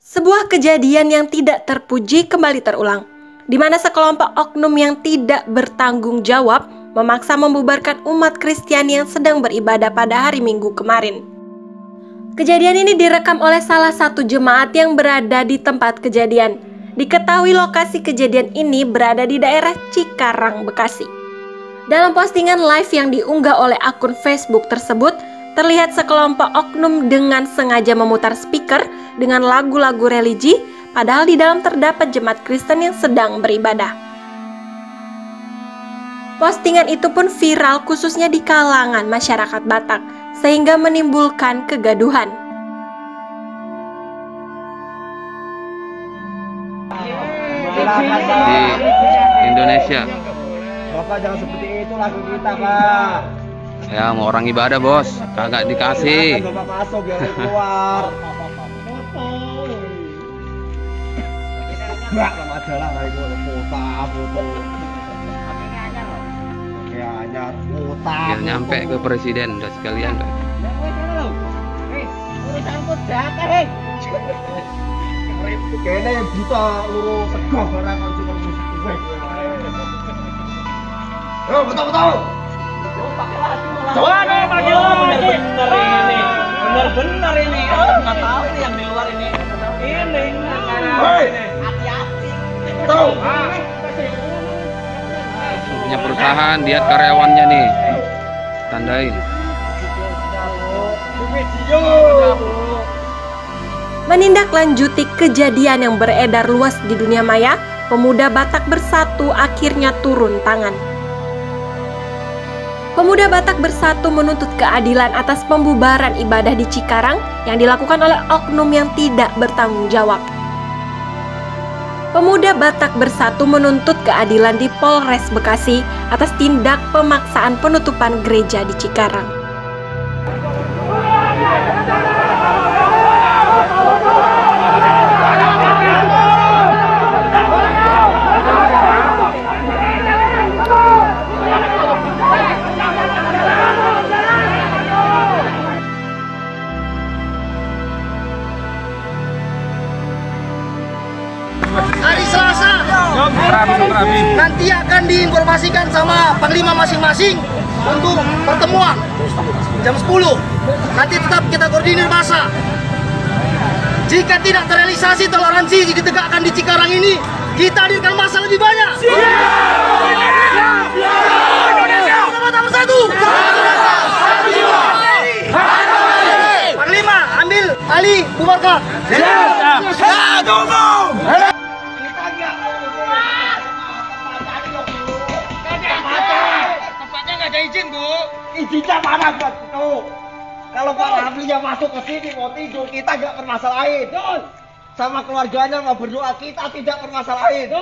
Sebuah kejadian yang tidak terpuji kembali terulang, di mana sekelompok oknum yang tidak bertanggung jawab memaksa membubarkan umat Kristiani yang sedang beribadah pada hari Minggu kemarin. Kejadian ini direkam oleh salah satu jemaat yang berada di tempat kejadian. Diketahui lokasi kejadian ini berada di daerah Cikarang, Bekasi. Dalam postingan live yang diunggah oleh akun Facebook tersebut, terlihat sekelompok oknum dengan sengaja memutar speaker dengan lagu-lagu religi, padahal di dalam terdapat jemaat Kristen yang sedang beribadah. Postingan itu pun viral khususnya di kalangan masyarakat Batak, sehingga menimbulkan kegaduhan. Di Indonesia. Bapak jangan seperti itu lagu kita, Pak. Ya mau orang ibadah bos, kagak dikasih. Bapak masuk biar keluar. Enggak majalah kayak gue foto. Ya anyar foto. Biar nyampe ke presiden udah sekalian dah. Urusanku dakar, kayaknya yang buta luru segah barang konsumen musik gue. Yo, betul. Coba nih pakai bener-bener ini. Bener-bener ini. Nggak tahu ini yang di luar ini. Ini. Hati-hati. Tahu. Punya perusahaan, lihat karyawannya nih. Tandain. Menindaklanjuti kejadian yang beredar luas di dunia maya, pemuda Batak Bersatu akhirnya turun tangan. Pemuda Batak Bersatu menuntut keadilan atas pembubaran ibadah di Cikarang yang dilakukan oleh oknum yang tidak bertanggung jawab. Pemuda Batak Bersatu menuntut keadilan di Polres Bekasi atas tindak pemaksaan penutupan gereja di Cikarang. Hari Selasa nanti akan diinformasikan sama Panglima masing-masing untuk pertemuan jam 10. Nanti tetap kita koordinir masa. Jika tidak terrealisasi toleransi ditegakkan di Cikarang ini, kita hadirkan masa lebih banyak. Satu. Panglima ambil alih bubarkan. Tempatnya nggak ada izin, Bu. Izinnya mana buat itu? Kalau Pak Raflinya masuk ke sini mau tidur, kita nggak permasalahin. Sama keluarganya mau berdoa, kita tidak permasalahin.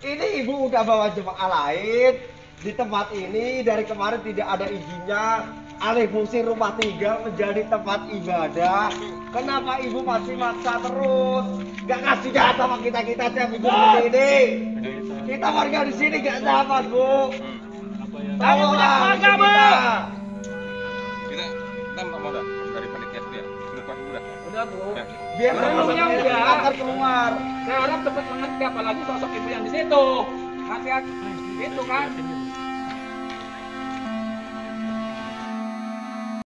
Ini ibu udah bawa jemaah lain di tempat ini dari kemarin tidak ada izinnya. Alih fungsi rumah tinggal menjadi tempat ibadah. Kenapa ibu masih maksa terus? Gak kasih jahat sama kita tiap minggu seperti ini. Kita warga di sini gak sahabat, Bu. Tolonglah kita. Kita mau dah dari panitia dia. Udah, Bu. Biar Udah. akan keluar. Saya harap cepat mengerti, apalagi sosok ibu yang di situ. Hati-hati. Itu kan.